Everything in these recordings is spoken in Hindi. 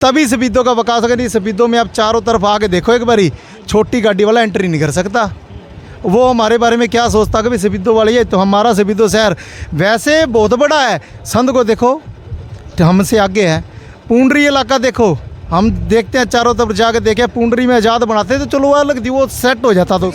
तभी सफेदों का विकास होगा। नहीं सफेदों में आप चारों तरफ आके देखो एक बारी, छोटी गाड़ी वाला एंट्री नहीं कर सकता। वो हमारे बारे में क्या सोचता कि भाई सफेदों वाले ये तो हमारा सफेदों शहर वैसे बहुत बड़ा है। संध को देखो हमसे आगे है। पूंडरी इलाका देखो, हम देखते हैं चारों तरफ जाके देखे, पूंडरी में आज़ाद बनाते तो चलो वो अलग थी, वो सेट हो जाता। तो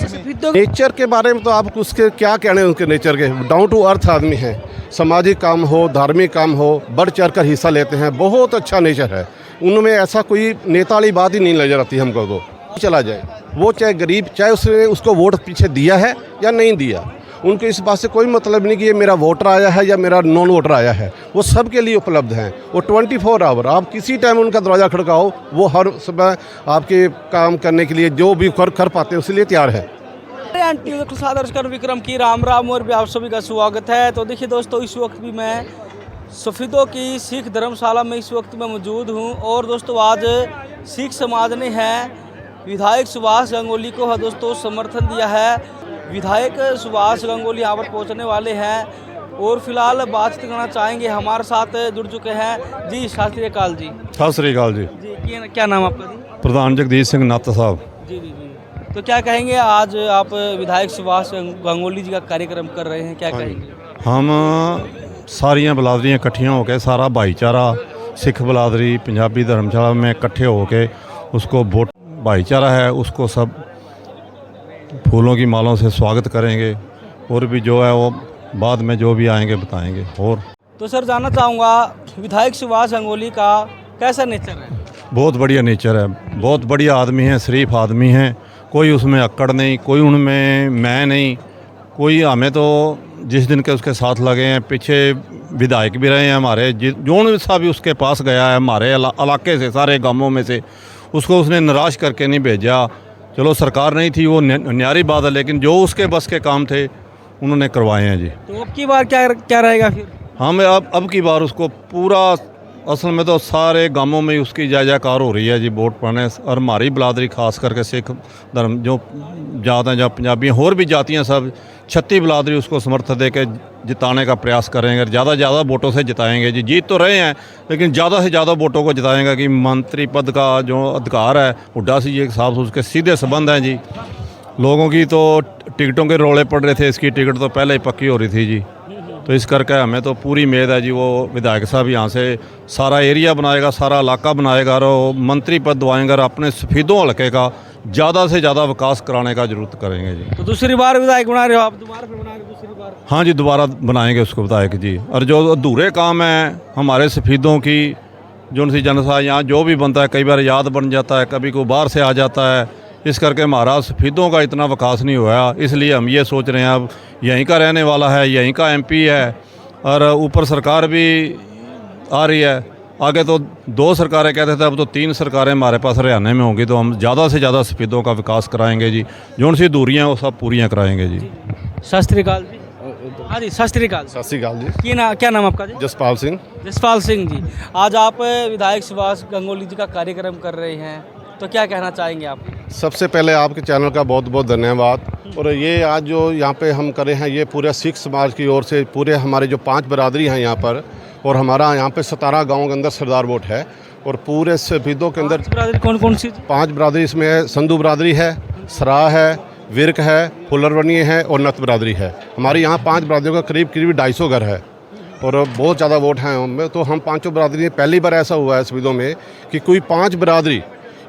नेचर के बारे में तो आप उसके क्या कहने हैं, उनके नेचर के डाउन टू अर्थ आदमी हैं। सामाजिक काम हो, धार्मिक काम हो, बढ़ चढ़ कर हिस्सा लेते हैं। बहुत अच्छा नेचर है उनमें। ऐसा कोई नेता वाली बात ही नहीं नजर आती हमको। तो चला जाए वो चाहे गरीब, चाहे उसने उसको वोट पीछे दिया है या नहीं दिया, उनको इस बात से कोई मतलब नहीं कि ये मेरा वोटर आया है या मेरा नॉन वोटर आया है। वो सब के लिए उपलब्ध हैं। वो 24 आवर आप किसी टाइम उनका दरवाज़ा खड़काओ, वो हर समय आपके काम करने के लिए जो भी कर पाते हैं उसके लिए तैयार है। दर्शक विक्रम की राम राम और भी आप सभी का स्वागत है। तो देखिए दोस्तों, इस वक्त भी मैं सफेदों की सिख धर्मशाला में इस वक्त मैं मौजूद हूँ। और दोस्तों आज सिख समाज ने है विधायक सुभाष गंगोली को है दोस्तों समर्थन दिया है। विधायक सुभाष गंगोली यहाँ पर पहुँचने वाले हैं और फिलहाल बातचीत करना चाहेंगे। हमारे साथ जुड़ चुके हैं जी। सत श्री अकाल जी। सत श्री अकाल जी। जी क्या नाम आपका जी? प्रधान जगदीश सिंह नाता साहब। जी जी जी। तो क्या कहेंगे, आज आप विधायक सुभाष गंगोली जी का कार्यक्रम कर रहे हैं, क्या कहेंगे? हम सारिया बलादरियाँ इकट्ठियाँ होकर, सारा भाईचारा सिख बलादरी पंजाबी धर्मशाला में इकट्ठे होकर उसको वोट भाईचारा है उसको सब फूलों की मालों से स्वागत करेंगे। और भी जो है वो बाद में जो भी आएंगे बताएंगे। और तो सर जानना चाहूँगा विधायक सुभाष गंगोली का कैसा नेचर है? बहुत बढ़िया नेचर है, बहुत बढ़िया आदमी है, शरीफ आदमी है। कोई उसमें अक्कड़ नहीं, कोई उनमें मैं नहीं, कोई। हमें तो जिस दिन के उसके साथ लगे हैं, पीछे विधायक भी रहे हैं हमारे, जो सा भी उसके पास गया है हमारे इलाके से, सारे गांवों में से, उसको उसने निराश करके नहीं भेजा। चलो सरकार नहीं थी वो न्यारी बात है, लेकिन जो उसके बस के काम थे उन्होंने करवाए हैं जी। तो अब की बार क्या रहेगा फिर? हम अब की बार उसको पूरा, असल में तो सारे गांवों में उसकी जय जयकार हो रही है जी वोट पाने। और हमारी बिरादरी खास करके सिख धर्म जो जात हैं, जहाँ पंजाबी और भी जातियाँ सब 36 बिरादरी उसको समर्थन दे के जिताने का प्रयास करेंगे। ज़्यादा वोटों से जिताएंगे जी। जीत तो रहे हैं लेकिन ज़्यादा से ज़्यादा वोटों को जिताएंगे कि मंत्री पद का जो अधिकार है हुड्डा सिंह जी के साथ उसके सीधे संबंध हैं जी। लोगों की तो टिकटों के रोले पड़ रहे थे, इसकी टिकट तो पहले ही पक्की हो रही थी जी। तो इस करके हमें तो पूरी उम्मीद है जी वो विधायक साहब यहाँ से सारा एरिया बनाएगा, सारा इलाका बनाएगा और मंत्री पद दवाएंगे और अपने सफेदों हल्के का ज़्यादा से ज़्यादा विकास कराने का जरूरत करेंगे जी। तो दूसरी बार विधायक बना रहे हो आप? दोबारा फिर बना रहे हो दूसरी बार? हाँ जी, दोबारा बनाएंगे उसको विधायक जी। और जो अधूरे काम हैं हमारे सफेदों की, जो उनसी जनता यहाँ जो भी बनता है, कई बार याद बन जाता है, कभी कोई बाहर से आ जाता है, इस करके हमारा सफेदों का इतना विकास नहीं हुआ। इसलिए हम ये सोच रहे हैं अब यहीं का रहने वाला है, यहीं का एमपी है और ऊपर सरकार भी आ रही है। आगे तो 2 सरकारें कहते थे, अब तो 3 सरकारें हमारे पास हरियाणा में होंगी। तो हम ज़्यादा से ज़्यादा सफेदों का विकास कराएंगे जी। जो उनसी दूरियाँ वो सब पूरियाँ कराएंगे जी। सत श्री अकाल जी। हाँ जी, सत श्री अकाल। सत श्री अकाल जी। क्या नाम आपका जी? जसपाल सिंह। जसपाल सिंह जी। आज आप विधायक सुभाष गंगोली जी का कार्यक्रम कर रहे हैं, तो क्या कहना चाहेंगे आप? सबसे पहले आपके चैनल का बहुत बहुत धन्यवाद। और ये आज जो यहाँ पे हम करे हैं ये पूरे सिख समाज की ओर से, पूरे हमारे जो 5 बिरादरी हैं यहाँ पर, और हमारा यहाँ पे 17 गाँव के अंदर सरदार वोट है। और पूरे सफेदों के अंदर बिरादरी कौन सी? 5 बिरादरी इसमें है। संधू बिरादरी है, सराह है, विरक है, फुलरवनी है और नत बिरादरी है। हमारी यहाँ 5 बिरादरियों का करीब 250 घर है और बहुत ज़्यादा वोट हैं उनमें। तो हम 5 बिरादरी, पहली बार ऐसा हुआ है सफेदों में कि कोई 5 बिरादरी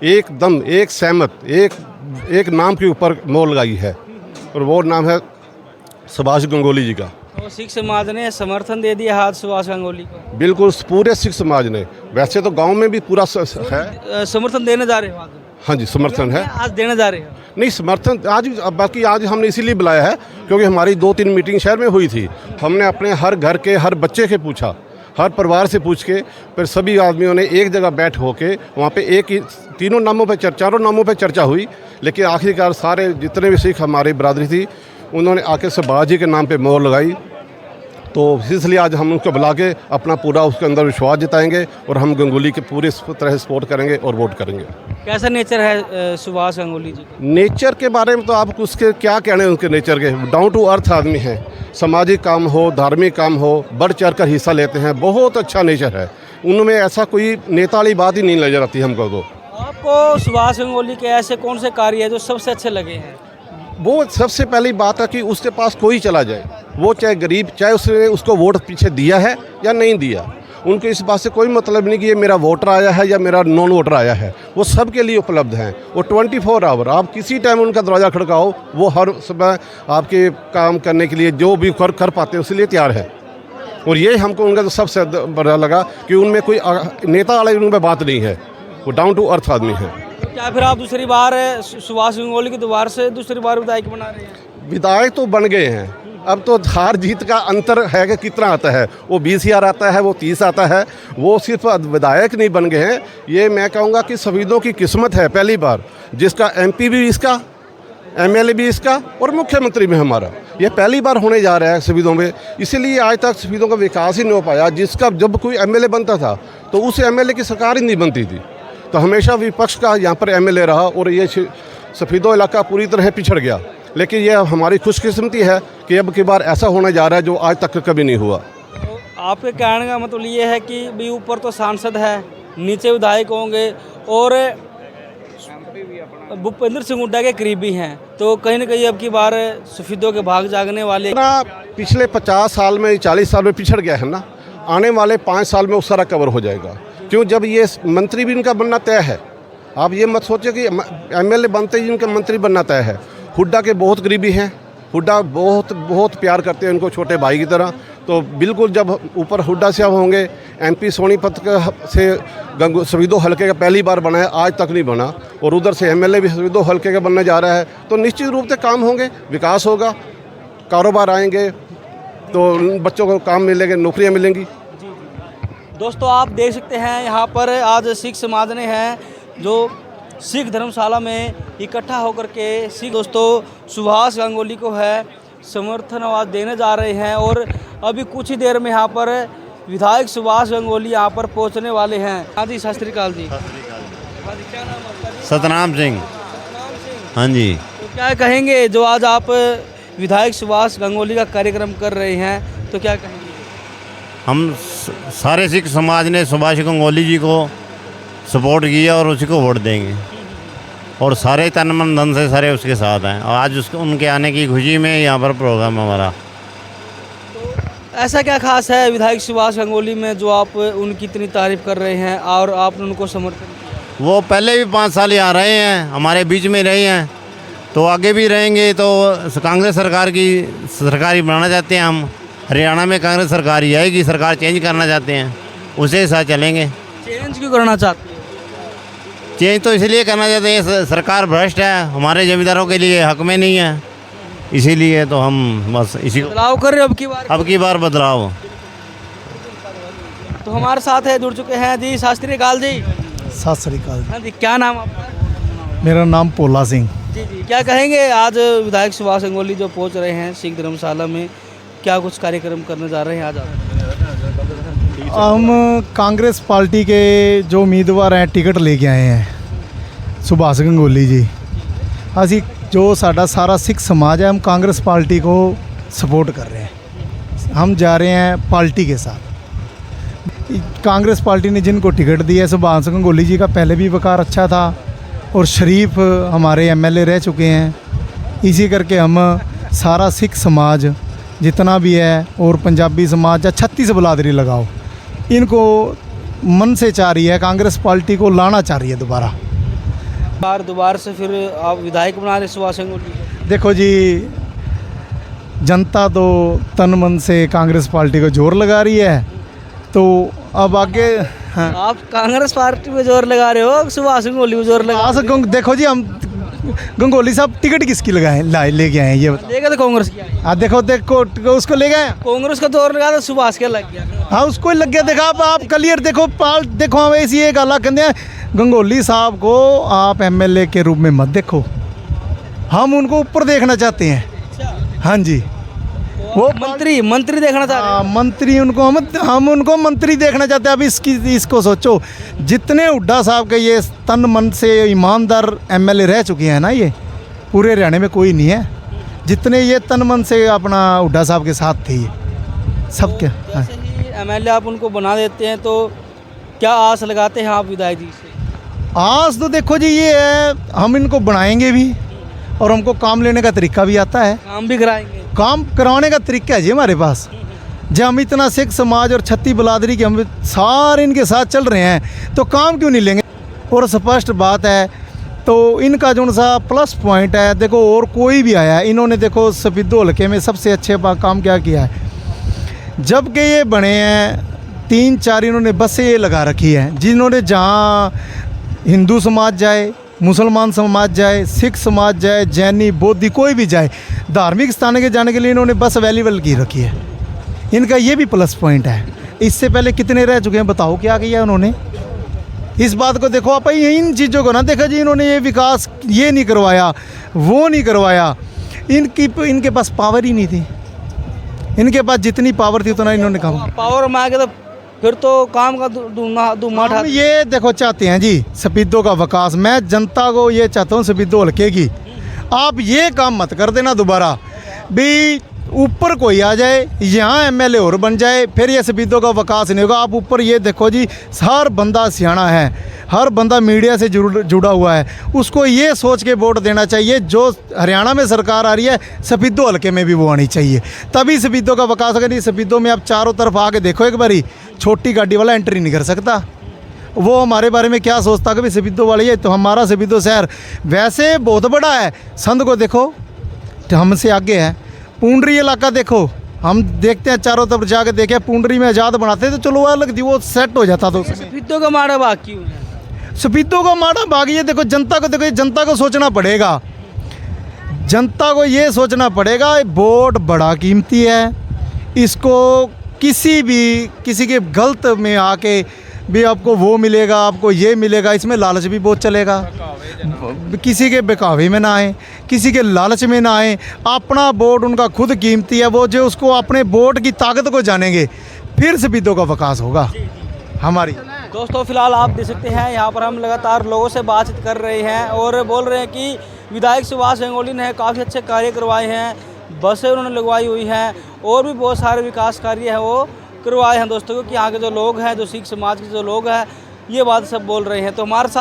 एकदम एक सहमत एक नाम के ऊपर मोहर लगाई है और वो नाम है सुभाष गंगोली जी का। तो सिख समाज ने समर्थन दे दिया हाथ सुभाष गंगोली को? बिल्कुल, पूरे सिख समाज ने। वैसे तो गांव में भी पूरा है समर्थन देने जा रहे हो आज? हाँ जी, समर्थन है। आज देने जा रहे हो? नहीं, समर्थन आज, बाकी आज हमने इसीलिए बुलाया है क्योंकि हमारी 2-3 मीटिंग शहर में हुई थी। हमने अपने हर घर के हर बच्चे के पूछा, हर परिवार से पूछ के फिर सभी आदमियों ने एक जगह बैठ होके वहाँ पे एक ही चारों नामों पे चर्चा हुई। लेकिन आखिरकार सारे जितने भी सिख हमारी बरादरी थी उन्होंने आके सुभाष जी के नाम पे मोहर लगाई। तो इसलिए आज हम उनको बुला के अपना पूरा उसके अंदर विश्वास जताएंगे और हम गंगोली के पूरे तरह सपोर्ट करेंगे और वोट करेंगे। कैसा नेचर है सुभाष गंगोली जी? नेचर के बारे में तो आप उसके क्या कहने हैं, उनके नेचर के डाउन टू अर्थ आदमी हैं। सामाजिक काम हो, धार्मिक काम हो, बढ़ चढ़ कर हिस्सा लेते हैं। बहुत अच्छा नेचर है। उनमें ऐसा कोई नेता वाली बात ही नहीं नजर आती हमको। तो आपको सुभाष गंगोली के ऐसे कौन से कार्य है जो सबसे अच्छे लगे हैं? वो सबसे पहली बात है कि उसके पास कोई चला जाए, वो चाहे गरीब, चाहे उसने उसको वोट पीछे दिया है या नहीं दिया, उनको इस बात से कोई मतलब नहीं कि ये मेरा वोटर आया है या मेरा नॉन वोटर आया है। वो सब के लिए उपलब्ध हैं। वो 24 आवर, आप किसी टाइम उनका दरवाज़ा खड़काओ, वो हर समय आपके काम करने के लिए जो भी कर पाते हैं उसके लिए तैयार है। और ये हमको उनका तो सबसे बड़ा लगा कि उनमें कोई नेता वाले उनमें बात नहीं है, वो डाउन टू अर्थ आदमी है। तो क्या फिर आप दूसरी बार सुभाष गंगोली की दोबारा से दूसरी बार विधायक बना रहे हैं? विधायक तो बन गए हैं, अब तो हार जीत का अंतर है कि कितना आता है, वो 20,000 आता है, वो 30 आता है, वो सिर्फ विधायक नहीं बन गए हैं। ये मैं कहूँगा कि शहीदों की किस्मत है पहली बार, जिसका MP भी इसका, MLA भी इसका और मुख्यमंत्री भी हमारा, ये पहली बार होने जा रहा है शहीदों में। इसीलिए आज तक शहीदों का विकास ही नहीं हो पाया। जिसका जब कोई MLA बनता था तो उस MLA की सरकार ही नहीं बनती थी, तो हमेशा विपक्ष का यहाँ पर MLA रहा और ये शहीदों इलाका पूरी तरह पिछड़ गया। लेकिन ये हमारी खुशकिस्मती है कि अब की बार ऐसा होने जा रहा है जो आज तक कभी नहीं हुआ। तो आपके कहने का मतलब ये है कि भाई ऊपर तो सांसद है, नीचे विधायक होंगे और भूपेंद्र सिंह हुड्डा के करीबी हैं, तो कहीं ना कहीं अब की बार शहीदों के भाग जागने वाले ना पिछले 50 साल में 40 साल में पिछड़ गया है ना, आने वाले 5 साल में वो सारा कवर हो जाएगा। क्यों, जब ये मंत्री भी इनका बनना तय है। आप ये मत सोचिए कि MLA बनते ही इनका मंत्री बनना तय है। हुड्डा के बहुत करीबी हैं, हुड्डा बहुत प्यार करते हैं उनको छोटे भाई की तरह। तो बिल्कुल जब ऊपर हुड्डा से अब होंगे, MP सोनीपत से शहीदों हल्के का पहली बार बना है, आज तक नहीं बना, और उधर से MLA भी शहीदों हल्के का बनने जा रहा है, तो निश्चित रूप से काम होंगे, विकास होगा, कारोबार आएंगे, तो बच्चों को काम मिलेंगे, नौकरियाँ मिलेंगी। दोस्तों आप देख सकते हैं यहाँ पर आज सिख समाज ने है जो सिख धर्मशाला में इकट्ठा होकर के सिख दोस्तों सुभाष गंगोली को है समर्थन आवाज़ देने जा रहे हैं। और अभी कुछ ही देर में यहाँ पर विधायक सुभाष गंगोली यहाँ पर पहुँचने वाले हैं। हाँ जी, सत श्री अकाल जी। हाँ जी, क्या नाम आपका जी? सतनाम सिंह। हाँ जी। तो क्या कहेंगे जो आज आप विधायक सुभाष गंगोली का कार्यक्रम कर रहे हैं, तो क्या कहेंगे? हम सारे सिख समाज ने सुभाष गंगोली जी को सपोर्ट किया और उसी को वोट देंगे, और सारे तन मन धन से सारे उसके साथ हैं। और आज उसके उनके आने की खुशी में यहाँ पर प्रोग्राम हमारा। ऐसा क्या खास है विधायक सुभाष गंगोली में जो आप उनकी इतनी तारीफ कर रहे हैं और आपने उनको समर्थन किया? वो पहले भी 5 साल यहाँ रहे हैं, हमारे बीच में रहे हैं, तो आगे भी रहेंगे। तो कांग्रेस सरकार की सरकारी बनाना चाहते हैं हम। हरियाणा में कांग्रेस सरकार ही आएगी, सरकार चेंज करना चाहते हैं, उसे साथ चलेंगे। चेंज क्यों करना चाहते हैं? चेंज तो इसलिए करना चाहते हैं, सरकार भ्रष्ट है, हमारे जमींदारों के लिए हक में नहीं है, इसीलिए तो हम बस इसी को बदलाव कर रहे हो अब की बार बदलाव। तो हमारे साथ है जुड़ चुके हैं जी, सत श्री अकाल जी। सत श्री अकाल। हाँ जी, क्या नाम आपका? मेरा नाम पोला सिंह। जी जी, क्या कहेंगे आज विधायक सुभाष गंगोली जो पहुंच रहे हैं सिख धर्मशाला में, क्या कुछ कार्यक्रम करने जा रहे हैं आज आप? हम कांग्रेस पार्टी के जो उम्मीदवार हैं टिकट लेके आए हैं सुभाष गंगोली जी। असी जो साडा सारा सिख समाज है, हम कांग्रेस पार्टी को सपोर्ट कर रहे हैं। हम जा रहे हैं पार्टी के साथ। कांग्रेस पार्टी ने जिनको टिकट दिया है, सुभाष गंगोली जी का पहले भी वकार अच्छा था और शरीफ हमारे MLA रह चुके हैं। इसी करके हम सारा सिख समाज जितना भी है और पंजाबी समाज या 36 बलादरी लगाओ, इनको मन से चाह रही है, कांग्रेस पार्टी को लाना चाह रही है दोबारा से फिर आप विधायक बना रहे सुभाष गंगोली? देखो जी, जनता तो तन मन से कांग्रेस पार्टी को जोर लगा रही है, तो अब आगे हाँ। आप कांग्रेस पार्टी में जोर लगा रहे हो, सुभाष गंगोली में जोर लगा? देखो जी, हम गंगोली साहब टिकट किसकी लगाए लेके आए हैं ये बताओ? लेके तो कांग्रेस की। देखो उसको ले गए, कांग्रेस का जोर लगा तो सुभाष के लग गया। हाँ, उसको ही लग गया। देखा आप क्लियर देखो, देखो हम ऐसी एक गल कहते हैं, गंगोली साहब को आप MLA के रूप में मत देखो, हम उनको ऊपर देखना चाहते हैं। हाँ जी, वो मंत्री देखना चाहते हैं। मंत्री उनको हम उनको मंत्री देखना चाहते हैं। अब इसको सोचो, जितने हुड्डा साहब के ये तन मन से ईमानदार MLA रह चुके हैं ना, ये पूरे हरियाणा में कोई नहीं है जितने ये तन मन से अपना हुड्डा साहब के साथ थे ये सब। क्या जैसे ही MLA आप उनको बना देते हैं तो क्या आस लगाते हैं आप विधायक जी से? आज तो देखो जी ये है, हम इनको बनाएंगे भी और हमको काम लेने का तरीका भी आता है। काम भी कराएंगे? काम करवाने का तरीका है जी हमारे पास। जब हम इतना सिख समाज और छत्ती बिरादरी के हम सारे इनके साथ चल रहे हैं तो काम क्यों नहीं लेंगे। और स्पष्ट बात है तो इनका जो सा प्लस पॉइंट है, देखो और कोई भी आया इन्होंने देखो सफीदो हल्के में सबसे अच्छे काम क्या किया है। जब के ये बने हैं 3-4 इन्होंने बसें ये लगा रखी हैं, जिन्होंने जहाँ हिंदू समाज जाए, मुसलमान समाज जाए, सिख समाज जाए, जैनी बौद्धी कोई भी जाए, धार्मिक स्थान के जाने के लिए इन्होंने बस अवेलेबल की रखी है। इनका ये भी प्लस पॉइंट है। इससे पहले कितने रह चुके हैं बताओ, क्या किया उन्होंने। इस बात को देखो आप, इन चीज़ों को ना देखा जी, इन्होंने ये विकास ये नहीं करवाया, वो नहीं करवाया। इनके पास पावर ही नहीं थी। इनके पास जितनी पावर थी उतना इन्होंने काम। पावर में आ गए तो फिर तो काम का धुआं हम ये देखो चाहते हैं जी सफीदों का विकास। मैं जनता को ये चाहता हूँ सफीदो हल्के की, आप ये काम मत कर देना दोबारा भी ऊपर कोई आ जाए, यहाँ एमएलए और बन जाए, फिर ये सफीदों का विकास नहीं होगा। आप ऊपर ये देखो जी, हर बंदा सियाना है, हर बंदा मीडिया से जुड़ा हुआ है, उसको ये सोच के वोट देना चाहिए जो हरियाणा में सरकार आ रही है सफीदो हल्के में भी वो आनी चाहिए, तभी सफीदों का विकास होगा। नहीं सफीदों में आप चारों तरफ आके देखो एक बारी, छोटी गाड़ी वाला एंट्री नहीं कर सकता। वो हमारे बारे में क्या सोचता कि भाई सफीदो वाली है तो हमारा सफीदो शहर वैसे बहुत बड़ा है। संध को देखो हमसे आगे है। पूंडरी इलाका देखो, हम देखते हैं चारों तरफ जाके देखे, पूंडरी में आज़ाद बनाते तो चलो अलग थी, वो सेट हो जाता तो सफीदों का माड़ा भाग क्यों है? सफीदों का माड़ा भाग ये देखो, जनता को देखो, ये जनता को सोचना पड़ेगा। जनता को ये सोचना पड़ेगा वोट बड़ा कीमती है, इसको किसी के गलत में आके भी आपको वो मिलेगा, आपको ये मिलेगा, इसमें लालच भी बहुत चलेगा। किसी के बेकावे में ना आए, किसी के लालच में ना आए। अपना वोट उनका खुद कीमती है, वो जो उसको अपने वोट की ताकत को जानेंगे फिर सफीदों का विकास होगा हमारी। दोस्तों फिलहाल आप देख सकते हैं यहाँ पर हम लगातार लोगों से बातचीत कर रहे हैं और बोल रहे हैं कि विधायक सुभाष गंगोली ने काफ़ी अच्छे कार्य करवाए हैं, बसें उन्होंने लगवाई हुई हैं और भी बहुत सारे विकास कार्य हैं वो करवाए हैं दोस्तों, क्योंकि यहाँ के जो लोग हैं, जो सिख समाज के जो लोग हैं, ये बात सब बोल रहे हैं। तो हमारे साथ